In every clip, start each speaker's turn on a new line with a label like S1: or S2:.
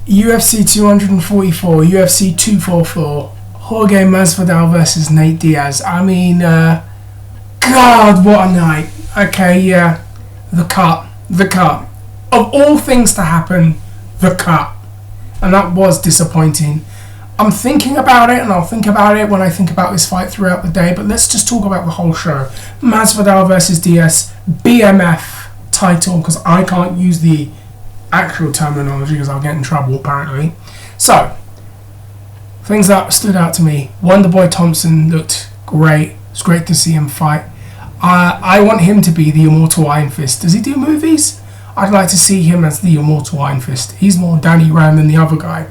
S1: UFC 244, UFC 244, Jorge Masvidal versus Nate Diaz. I mean, God, what a night. Okay, yeah, the cut. Of all things to happen, the cut. And that was disappointing. I'm thinking about it, and I'll think about it when I think about this fight throughout the day, but let's just talk about the whole show. Masvidal versus Diaz, BMF title, because I can't use the actual terminology because I'll get in trouble apparently. So, things that stood out to me. Wonderboy Thompson looked great. It's great to see him fight. I want him to be the Immortal Iron Fist. Does he do movies? I'd like to see him as the Immortal Iron Fist. He's more Danny Rand than the other guy.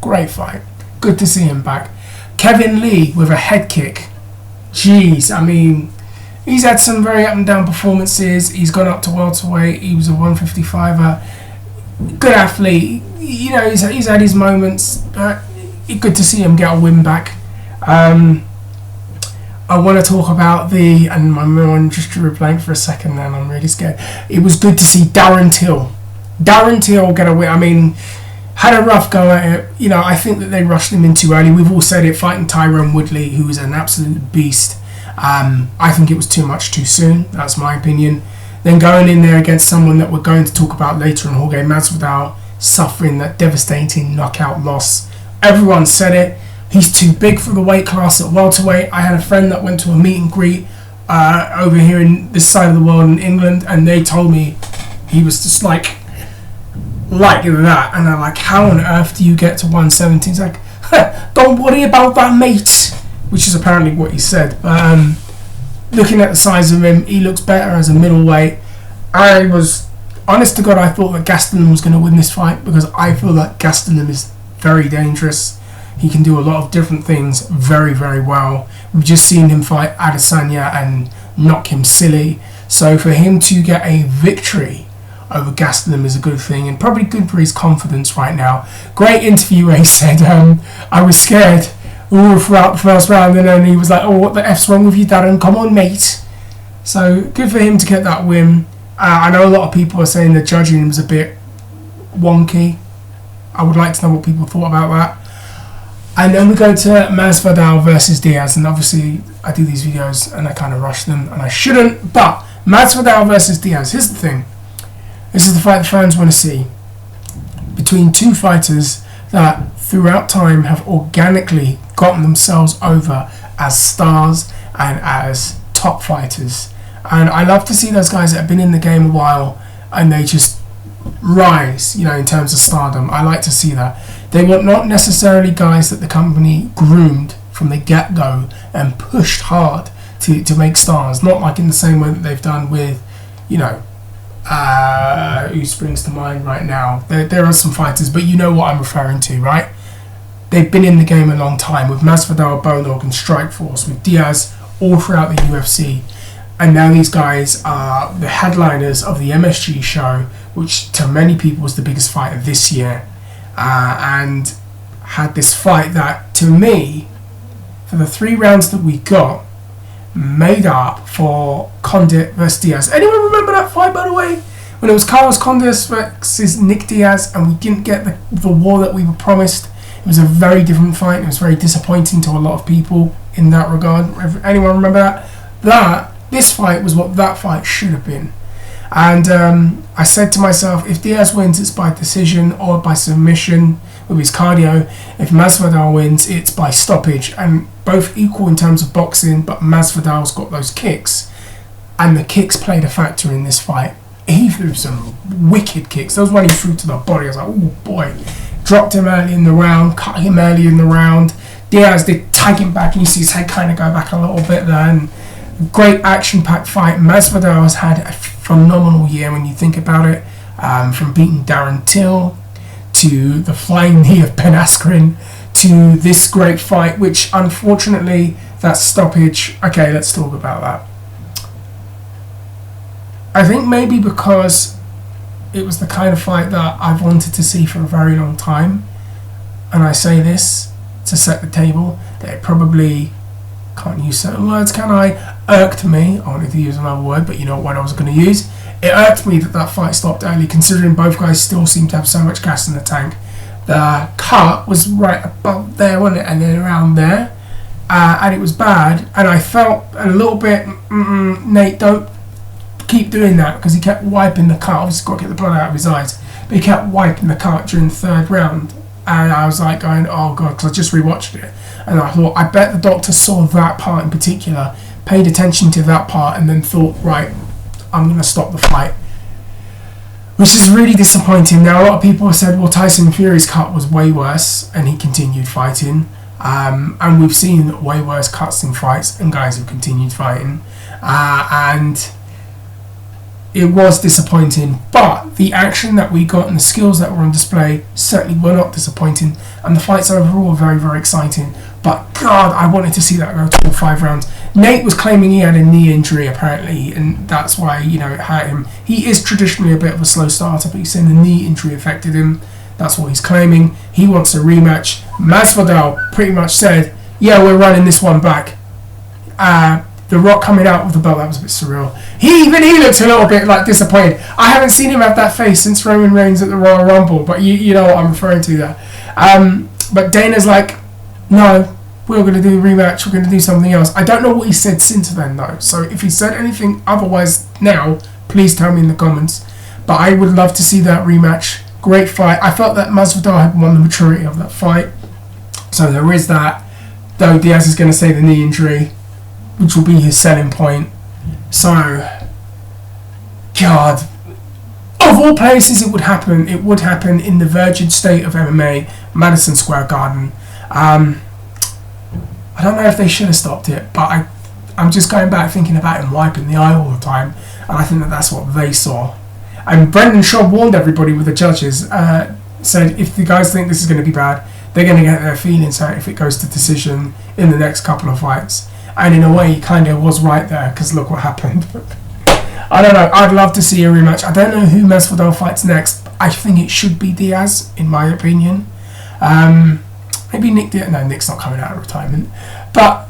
S1: Great fight. Good to see him back. Kevin Lee with a head kick. Jeez, I mean, he's had some very up and down performances. He's gone up to welterweight. He was a 155er. Good athlete. You know, he's had his moments. Good to see him get a win back. I want to talk about and my mind just drew a blank for a second then, I'm really scared. It was good to see Darren Till get a win. I mean, had a rough go at it. You know, I think that they rushed him in too early. We've all said it, fighting Tyrone Woodley, who is an absolute beast. I think it was too much too soon. That's my opinion. Then going in there against someone that we're going to talk about later on, Jorge Masvidal, suffering that devastating knockout loss. Everyone said it. He's too big for the weight class at welterweight. I had a friend that went to a meet and greet over here in this side of the world in England, and they told me he was just like that. And I'm like, how on earth do you get to 170? He's like, don't worry about that, mate. Which is apparently what he said. Looking at the size of him, he looks better as a middleweight. I was, honest to God, I thought that Gastelum was going to win this fight because I feel that Gastelum is very dangerous. He can do a lot of different things very, very well. We've just seen him fight Adesanya and knock him silly. So for him to get a victory over Gastelum is a good thing and probably good for his confidence right now. Great interview where he said, I was scared all throughout the first round, and then he was like, oh, what the F's wrong with you, Darren? Come on, mate. So good for him to get that win. I know a lot of people are saying the judging was a bit wonky. I would like to know what people thought about that. And then we go to Masvidal versus Diaz, and obviously I do these videos and I kind of rush them, and I shouldn't, but Masvidal versus Diaz, here's the thing. This is the fight the fans want to see. Between two fighters that throughout time have organically gotten themselves over as stars and as top fighters. And I love to see those guys that have been in the game a while and they just rise, you know, in terms of stardom. I like to see that. They were not necessarily guys that the company groomed from the get-go and pushed hard to make stars. Not like in the same way that they've done with, you know, who springs to mind right now. There are some fighters, but you know what I'm referring to, right? They've been in the game a long time, with Masvidal, Bone Dog and Strikeforce, with Diaz all throughout the UFC. And now these guys are the headliners of the MSG show, which to many people was the biggest fight of this year. And had this fight that, to me, for the 3 rounds that we got, made up for Condit versus Diaz. Anyone remember that fight, by the way? When it was Carlos Condit versus Nick Diaz and we didn't get the war that we were promised. It was a very different fight. It was very disappointing to a lot of people in that regard. Anyone remember that? This fight was what that fight should have been. And I said to myself, if Diaz wins, it's by decision or by submission with his cardio. If Masvidal wins, it's by stoppage. And both equal in terms of boxing, but Masvidal's got those kicks. And the kicks played a factor in this fight. He threw some wicked kicks. There was one he threw to the body. I was like, oh boy. Dropped him early in the round, cut him early in the round. Diaz did tag him back, and you see his head kind of go back a little bit there. And great action-packed fight. Masvidal has had a phenomenal year when you think about it. From beating Darren Till to the flying knee of Ben Askren to this great fight, which unfortunately, that stoppage. Okay, let's talk about that. I think maybe because it was the kind of fight that I've wanted to see for a very long time, and I say this to set the table, that it probably, can't use certain words, can I? Irked me. I wanted to use another word, but you know what I was going to use. It irked me that fight stopped early, considering both guys still seem to have so much gas in the tank. the cut was right above there, wasn't it, and then around there, and it was bad, and I felt a little bit, Nate, don't keep doing that, because he kept wiping the cut. Obviously got to get the blood out of his eyes, but he kept wiping the cut during the third round, and I was like going, oh god, because I just rewatched it, and I thought, I bet the doctor saw that part in particular, paid attention to that part, and then thought, right, I'm going to stop the fight. Which is really disappointing. Now, a lot of people have said, well, Tyson Fury's cut was way worse, and he continued fighting. And we've seen way worse cuts in fights and guys who continued fighting. And it was disappointing. But the action that we got and the skills that were on display certainly were not disappointing. And the fights overall were very, very exciting. But, God, I wanted to see that go to all 5 rounds. Nate was claiming he had a knee injury, apparently, and that's why, it hurt him. He is traditionally a bit of a slow starter, but he's saying the knee injury affected him. That's what he's claiming. He wants a rematch. Masvidal pretty much said, yeah, we're running this one back. The Rock coming out with the belt, that was a bit surreal. He looked a little bit like disappointed. I haven't seen him have that face since Roman Reigns at the Royal Rumble, but you know what I'm referring to there. But Dana's like, no, we're going to do a rematch, we're going to do something else. I don't know what he said since then, though. So if he said anything otherwise now, please tell me in the comments. But I would love to see that rematch. Great fight. I felt that Masvidal had won the maturity of that fight. So there is that. Though Diaz is going to say the knee injury, which will be his selling point. So, God, of all places it would happen in the virgin state of MMA, Madison Square Garden. I don't know if they should have stopped it, but I'm just going back thinking about him wiping the eye all the time, and I think that's what they saw. And Brendan Schaub warned everybody with the judges, said if the guys think this is going to be bad, they're going to get their feelings hurt if it goes to decision in the next couple of fights. And in a way, he kind of was right there, because look what happened. I don't know, I'd love to see a rematch. I don't know who Masvidal fights next. I think it should be Diaz, in my opinion. Maybe Nick Diaz. No, Nick's not coming out of retirement. But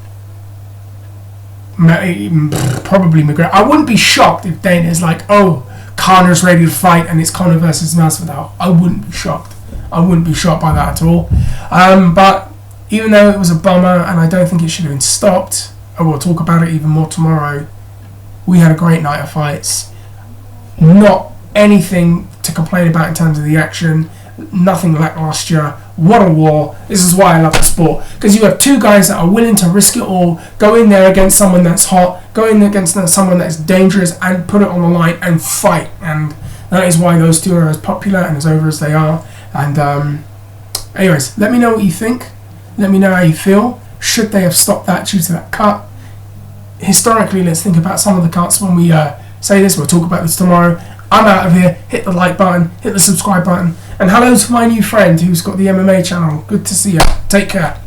S1: probably McGregor. I wouldn't be shocked if Dana's like, oh, Connor's ready to fight and it's Connor versus Masvidal. I wouldn't be shocked. I wouldn't be shocked by that at all. But even though it was a bummer and I don't think it should have been stopped, and we'll talk about it even more tomorrow, we had a great night of fights. Not anything to complain about in terms of the action. Nothing lackluster. What a war. This is why I love the sport, because you have two guys that are willing to risk it all, go in there against someone that's hot, go in against someone that's dangerous, and put it on the line and fight. And that is why those two are as popular and as over as they are. And anyways, let me know what you think. Let me know how you feel. Should they have stopped that due to that cut? Historically, let's think about some of the cuts when we say this. We'll talk about this tomorrow. I'm out of here. Hit the like button, hit the subscribe button, and hello to my new friend who's got the MMA channel. Good to see you. Take care.